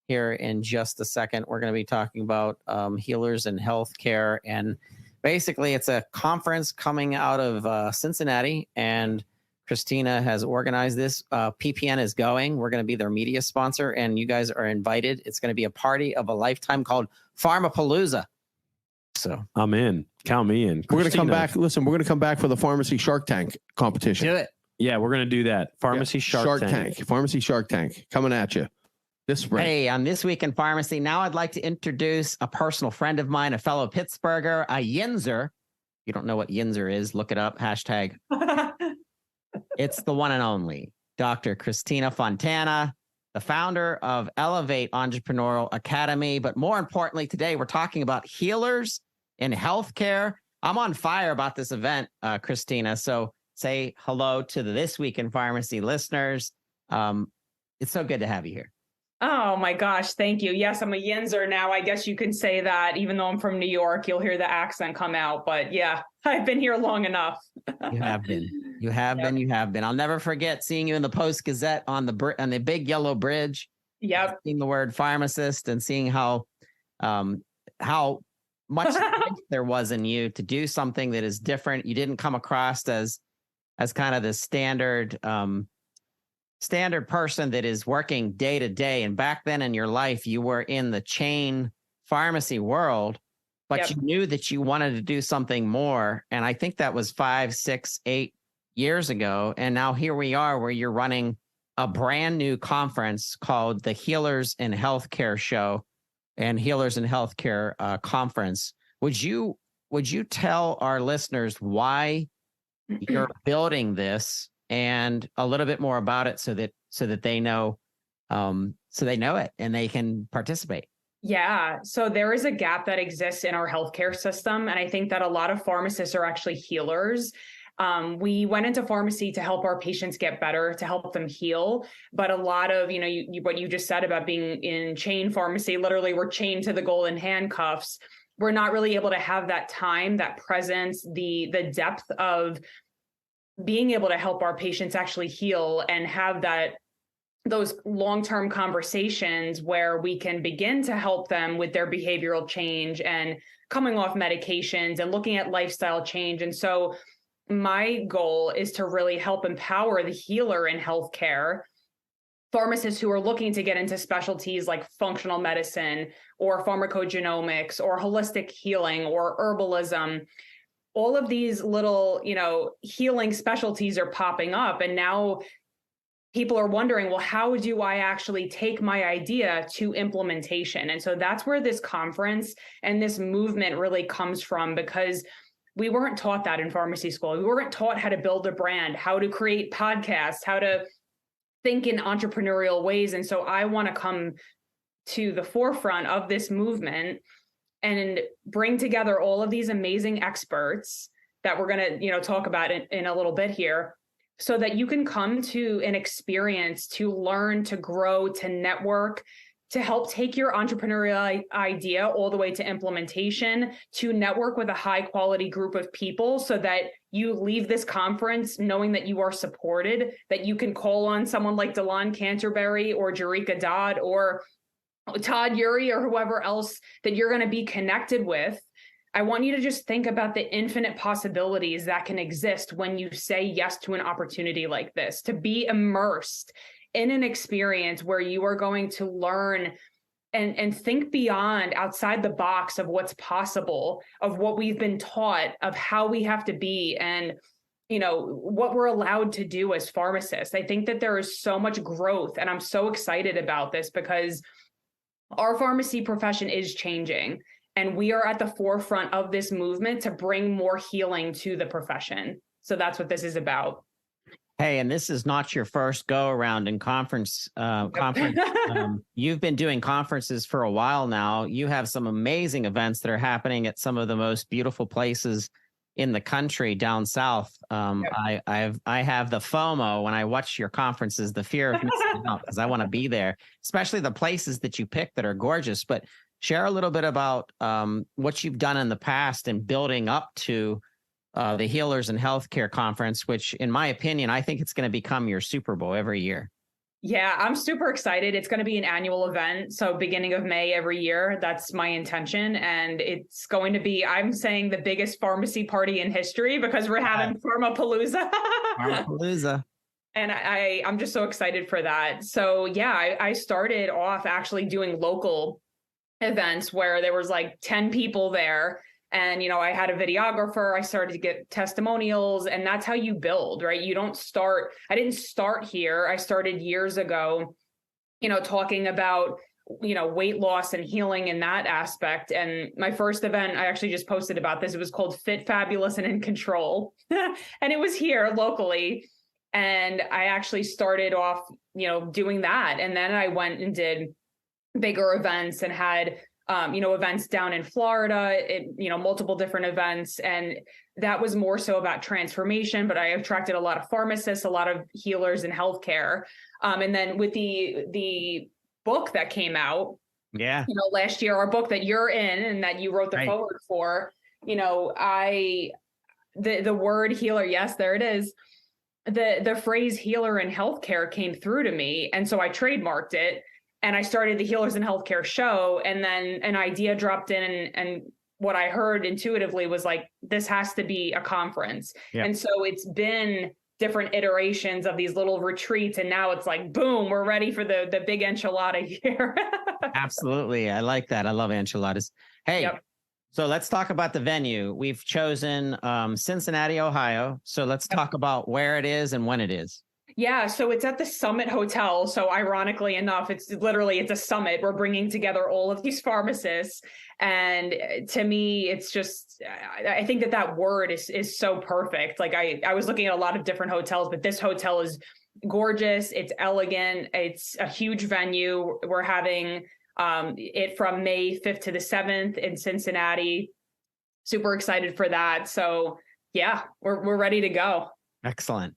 Here in just a second. We're going to be talking about healers and healthcare, and basically it's a conference coming out of Cincinnati, and Christina has organized this. PPN is going. We're going to be their media sponsor, and you guys are invited. It's going to be a party of a lifetime called Pharmapalooza. So I'm in. Count me in. We're going to come back. Listen, we're going to come back for the Pharmacy Shark Tank competition. Do it. Yeah, we're going to do that. Pharmacy Shark Tank. Pharmacy Shark Tank coming at you this spring. Hey, on This Week in Pharmacy, now I'd like to introduce a personal friend of mine, a fellow Pittsburgher, a Yinzer. You don't know what Yinzer is, look it up, hashtag. It's the one and only Dr. Christina Fontana, the founder of Elevate Entrepreneurial Academy. But more importantly, today we're talking about healers in healthcare I'm on fire about this event, Christina. So say hello to the This Week in Pharmacy listeners. It's so good to have you here. Oh my gosh, thank you. Yes, I'm a Yinzer now. I guess you can say that. Even though I'm from New York, you'll hear the accent come out. But yeah, I've been here long enough. You have been. You have been. You have been. I'll never forget seeing you in the Post Gazette on the big yellow bridge. Yep. Seeing the word pharmacist and seeing how much there was in you to do something that is different. You didn't come across as kind of the standard person that is working day to day. And back then in your life, you were in the chain pharmacy world, but you knew that you wanted to do something more. And I think that was 5, 6, 8 years ago. And now here we are where you're running a brand new conference called the Healers in Healthcare Show and Healers in Healthcare Conference. Would you tell our listeners why you're building this and a little bit more about it so that they know it and they can participate? Yeah. So there is a gap that exists in our healthcare system. And I think that a lot of pharmacists are actually healers. We went into pharmacy to help our patients get better, to help them heal. But a lot of, what you just said about being in chain pharmacy, literally we're chained to the golden handcuffs. We're not really able to have that time, that presence, the depth of being able to help our patients actually heal and have those long-term conversations where we can begin to help them with their behavioral change and coming off medications and looking at lifestyle change. And so my goal is to really help empower the healer in healthcare, pharmacists who are looking to get into specialties like functional medicine or pharmacogenomics or holistic healing or herbalism. All of these little, healing specialties are popping up. And now people are wondering, well, how do I actually take my idea to implementation? And so that's where this conference and this movement really comes from, because we weren't taught that in pharmacy school. We weren't taught how to build a brand, how to create podcasts, how to think in entrepreneurial ways. And so I want to come to the forefront of this movement and bring together all of these amazing experts that we're going to, talk about in a little bit here, so that you can come to an experience to learn, to grow, to network, to help take your entrepreneurial idea all the way to implementation, to network with a high quality group of people so that you leave this conference knowing that you are supported, that you can call on someone like Delon Canterbury or Jerika Dodd or Todd Urey or whoever else that you're going to be connected with. I want you to just think about the infinite possibilities that can exist when you say yes to an opportunity like this, to be immersed in an experience where you are going to learn and think beyond, outside the box of what's possible, of what we've been taught, of how we have to be, and what we're allowed to do as pharmacists. I think that there is so much growth, and I'm so excited about this because our pharmacy profession is changing, and we are at the forefront of this movement to bring more healing to the profession. So that's what this is about. Hey, and this is not your first go around in conference. You've been doing conferences for a while now. You have some amazing events that are happening at some of the most beautiful places in the country down south. I have the FOMO when I watch your conferences, the fear of missing out, because I want to be there, especially the places that you pick that are gorgeous. But share a little bit about what you've done in the past and building up to the Healers in Healthcare Conference, which in my opinion, I think it's going to become your Super Bowl every year. Yeah, I'm super excited. It's going to be an annual event. So beginning of May every year, that's my intention. And it's going to be, I'm saying, the biggest pharmacy party in history, because we're having Pharmapalooza. Pharmapalooza. And I'm just so excited for that. So yeah, I started off actually doing local events where there was like 10 people there. And, I had a videographer, I started to get testimonials, and that's how you build, right? I didn't start here. I started years ago, talking about, weight loss and healing in that aspect. And my first event, I actually just posted about this. It was called Fit, Fabulous, and in Control. And it was here locally. And I actually started off, doing that. And then I went and did bigger events and had events down in Florida, multiple different events. And that was more so about transformation, but I attracted a lot of pharmacists, a lot of healers in healthcare. And then with the book that came out, last year, our book that you're in and that you wrote the foreword for, the word healer, yes, there it is. The phrase healer in healthcare came through to me. And so I trademarked it and I started the Healers in Healthcare show. And then an idea dropped in and what I heard intuitively was like, this has to be a conference. Yeah. And so it's been different iterations of these little retreats. And now it's like, boom, we're ready for the big enchilada here. Absolutely. I like that. I love enchiladas. Hey, So let's talk about the venue. We've chosen Cincinnati, Ohio. So let's talk about where it is and when it is. Yeah, so it's at the Summit Hotel. So ironically enough, it's a summit. We're bringing together all of these pharmacists. And to me, it's just, I think that word is so perfect. Like I was looking at a lot of different hotels, but this hotel is gorgeous. It's elegant. It's a huge venue. We're having it from May 5th to the 7th in Cincinnati. Super excited for that. So yeah, we're ready to go. Excellent.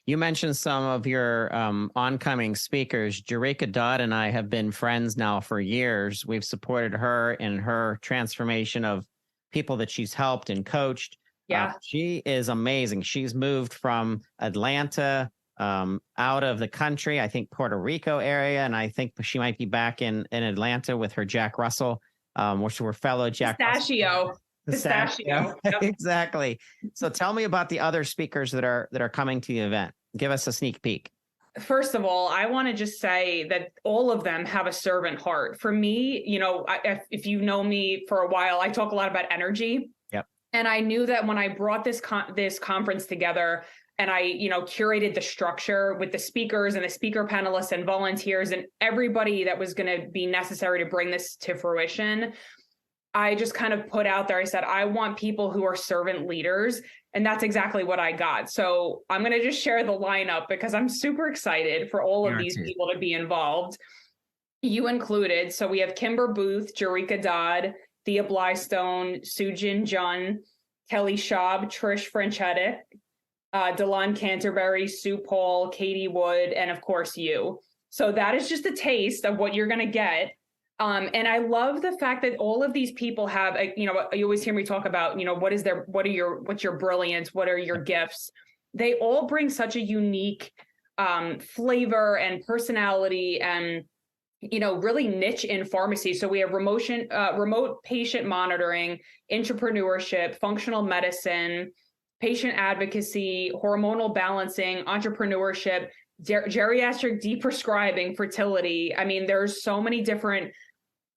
You mentioned some of your oncoming speakers. Jerika Dodd and I have been friends now for years. We've supported her in her transformation of people that she's helped and coached. Yeah. She is amazing. She's moved from Atlanta out of the country, I think Puerto Rico area. And I think she might be back in Atlanta with her Jack Russell, which were fellow Jack Pistachio. Yep. Exactly. So tell me about the other speakers that are coming to the event. Give us a sneak peek. First of all, I want to just say that all of them have a servant heart. For me, if you know me for a while, I talk a lot about energy. Yep. And I knew that when I brought this conference together and I, curated the structure with the speakers and the speaker panelists and volunteers and everybody that was going to be necessary to bring this to fruition, I just kind of put out there, I said, I want people who are servant leaders. And that's exactly what I got. So I'm going to just share the lineup because I'm super excited for all of these people to be involved. You included. So we have Kimber Booth, Jerika Dodd, Thea Blystone, Sujin Jun, Kelly Schaub, Trish Franchetti, Delon Canterbury, Sue Paul, Katie Wood, and of course you. So that is just a taste of what you're going to get. And I love the fact that all of these people have, you always hear me talk about, what's your brilliance? What are your gifts? They all bring such a unique flavor and personality and, really niche in pharmacy. So we have remote patient monitoring, entrepreneurship, functional medicine, patient advocacy, hormonal balancing, entrepreneurship, geriatric deprescribing, fertility. I mean, there's so many different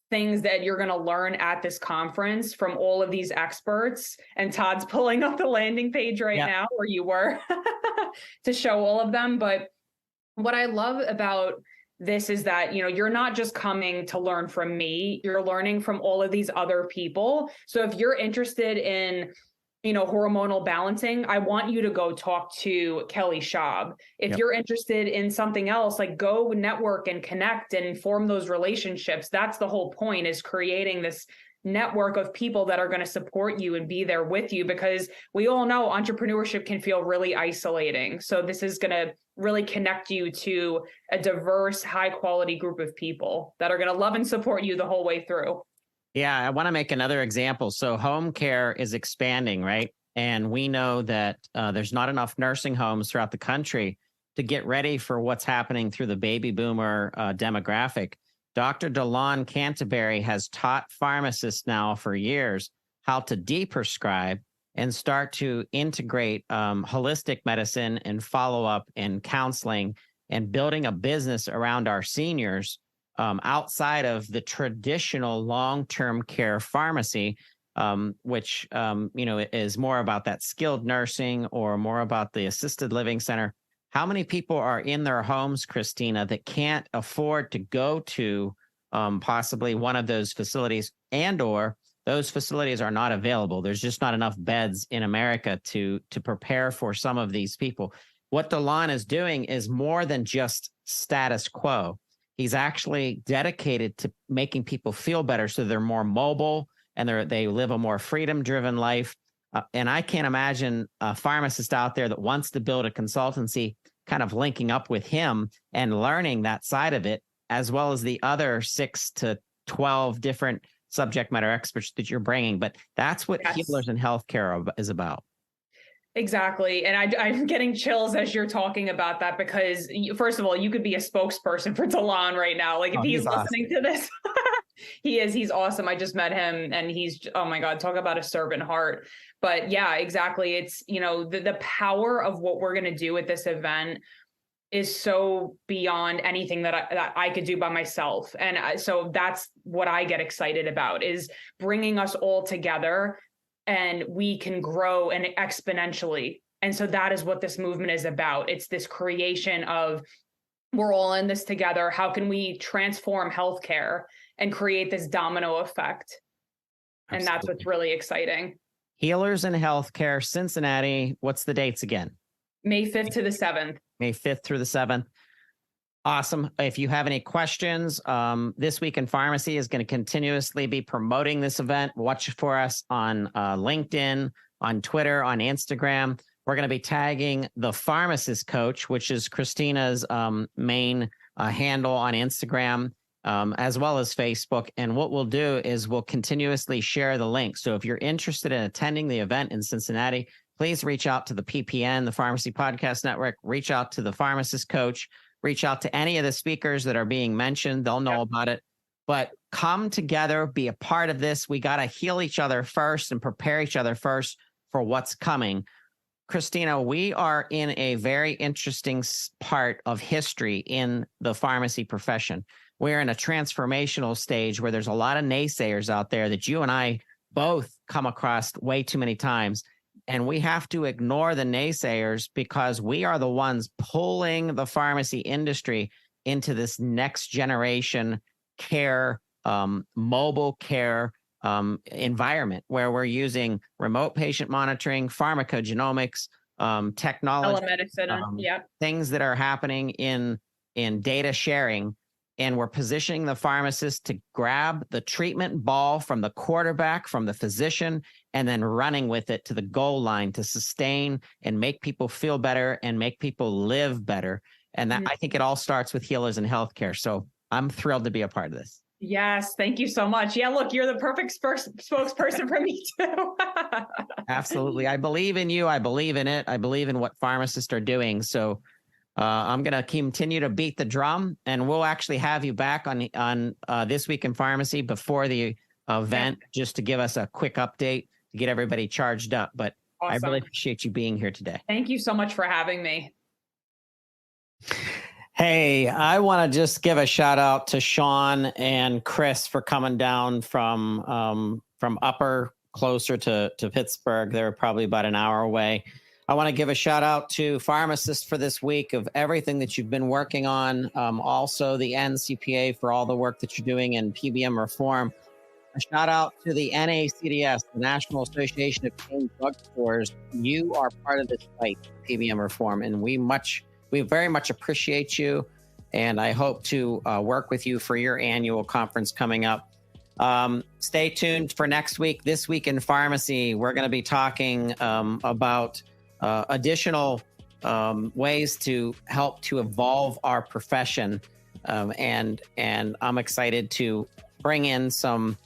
things that you're going to learn at this conference from all of these experts. And Todd's pulling up the landing page right now, where you were, to show all of them. But what I love about this is that, you're not just coming to learn from me, you're learning from all of these other people. So if you're interested in hormonal balancing, I want you to go talk to Kelly Schaub. If you're interested in something else, like go network and connect and form those relationships. That's the whole point, is creating this network of people that are going to support you and be there with you, because we all know entrepreneurship can feel really isolating. So this is going to really connect you to a diverse, high quality group of people that are going to love and support you the whole way through. Yeah, I want to make another example. So home care is expanding, right? And we know that there's not enough nursing homes throughout the country to get ready for what's happening through the baby boomer demographic. Dr. Delon Canterbury has taught pharmacists now for years how to deprescribe and start to integrate holistic medicine and follow-up and counseling and building a business around our seniors outside of the traditional long-term care pharmacy, which, is more about that skilled nursing or more about the assisted living center. How many people are in their homes, Christina, that can't afford to go to possibly one of those facilities, and or those facilities are not available? There's just not enough beds in America to prepare for some of these people. What Delon is doing is more than just status quo. He's actually dedicated to making people feel better so they're more mobile and they live a more freedom-driven life. And I can't imagine a pharmacist out there that wants to build a consultancy kind of linking up with him and learning that side of it, as well as the other 6 to 12 different subject matter experts that you're bringing. But that's what Healers in Healthcare is about. Exactly. And I'm getting chills as you're talking about that, because first of all, you could be a spokesperson for Delon right now. Like if he's listening to this, he's awesome. I just met him and he's, oh my God, talk about a servant heart. But yeah, exactly. It's, the power of what we're going to do at this event is so beyond anything that I could do by myself. And so that's what I get excited about, is bringing us all together, and we can grow and exponentially. And so that is what this movement is about. It's this creation of, we're all in this together. How can we transform healthcare and create this domino effect? And that's what's really exciting. Healers in Healthcare, Cincinnati. What's the dates again? May 5th to the 7th. May 5th through the 7th. Awesome. If you have any questions, This Week in Pharmacy is going to continuously be promoting this event. Watch for us on LinkedIn, on Twitter, on Instagram. We're going to be tagging the Pharmacist Coach, which is Christina's main handle on Instagram, as well as Facebook. And what we'll do is we'll continuously share the link. So if you're interested in attending the event in Cincinnati, please reach out to the PPN, the Pharmacy Podcast Network, reach out to the Pharmacist Coach, reach out to any of the speakers that are being mentioned. They'll know about it. But come together, be a part of this. We got to heal each other first and prepare each other first for what's coming. Christina, we are in a very interesting part of history in the pharmacy profession. We're in a transformational stage where there's a lot of naysayers out there that you and I both come across way too many times. And we have to ignore the naysayers, because we are the ones pulling the pharmacy industry into this next generation care, mobile care environment, where we're using remote patient monitoring, pharmacogenomics, technology, telemedicine, things that are happening in data sharing. And we're positioning the pharmacist to grab the treatment ball from the quarterback, from the physician, and then running with it to the goal line to sustain and make people feel better and make people live better. And that, I think it all starts with Healers in Healthcare. So I'm thrilled to be a part of this. Yes. Thank you so much. Yeah, look, you're the perfect spokesperson for me too. Absolutely. I believe in you. I believe in it. I believe in what pharmacists are doing. So I'm going to continue to beat the drum, and we'll actually have you back on This Week in Pharmacy before the event, just to give us a quick update to get everybody charged up. But awesome. I really appreciate you being here today. Thank you so much for having me. Hey, I want to just give a shout out to Shawn and Chris for coming down from Upper closer to Pittsburgh. They're probably about an hour away. I want to give a shout out to pharmacists for this week of everything that you've been working on. Also the NCPA for all the work that you're doing in PBM reform. A shout out to the NACDS, the National Association of Chain Drugstores. You are part of this fight, PBM reform, and we very much appreciate you. And I hope to work with you for your annual conference coming up. Stay tuned for next week, This Week in Pharmacy. We're going to be talking about additional ways to help to evolve our profession. And I'm excited to bring in some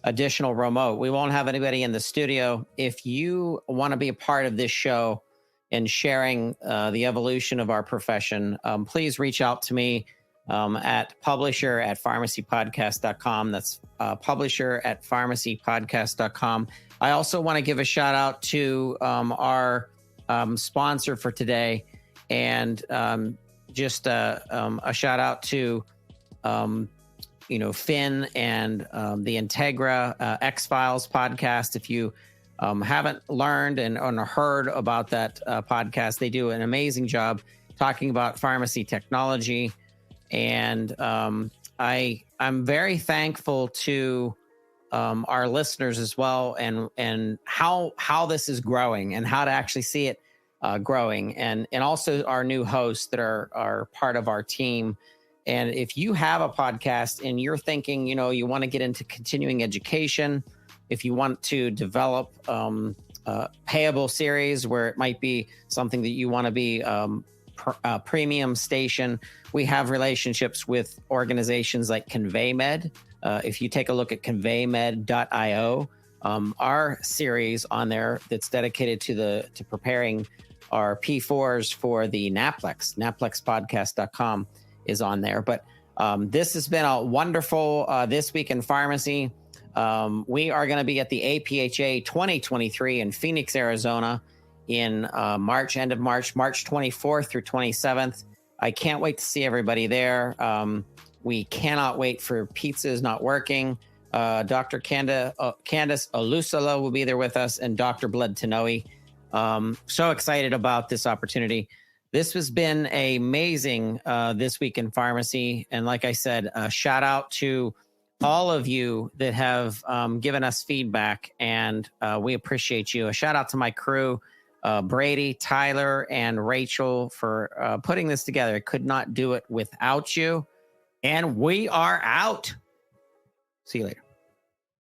additional remote. We won't have anybody in the studio. If you want to be a part of this show and sharing the evolution of our profession, please reach out to me at publisher@pharmacypodcast.com. That's publisher@pharmacypodcast.com. I also want to give a shout out to our sponsor for today, and just a shout out to Finn and the Integra X-Files podcast. If you haven't learned and heard about that podcast, they do an amazing job talking about pharmacy technology. And I'm very thankful to our listeners as well, and how this is growing and how to actually see it growing, and also our new hosts that are part of our team. And if you have a podcast and you're thinking, you want to get into continuing education, if you want to develop payable series where it might be something that you want to be premium station, we have relationships with organizations like ConveyMed. If you take a look at conveymed.io, our series on there that's dedicated to preparing our P4s for the NAPLEX, naplexpodcast.com is on there. But this has been a wonderful This Week in Pharmacy. We are going to be at the APHA 2023 in Phoenix, Arizona in March, end of March 24th through 27th. I can't wait to see everybody there. We cannot wait for Pizzas Not Working. Dr. Candace Olusala will be there with us, and Dr. Bled Tanoe. So excited about this opportunity. This has been amazing This Week in Pharmacy. And like I said, a shout out to all of you that have given us feedback, and we appreciate you. A shout out to my crew, Brady, Tyler, and Rachel for putting this together. I could not do it without you. And we are out. See you later.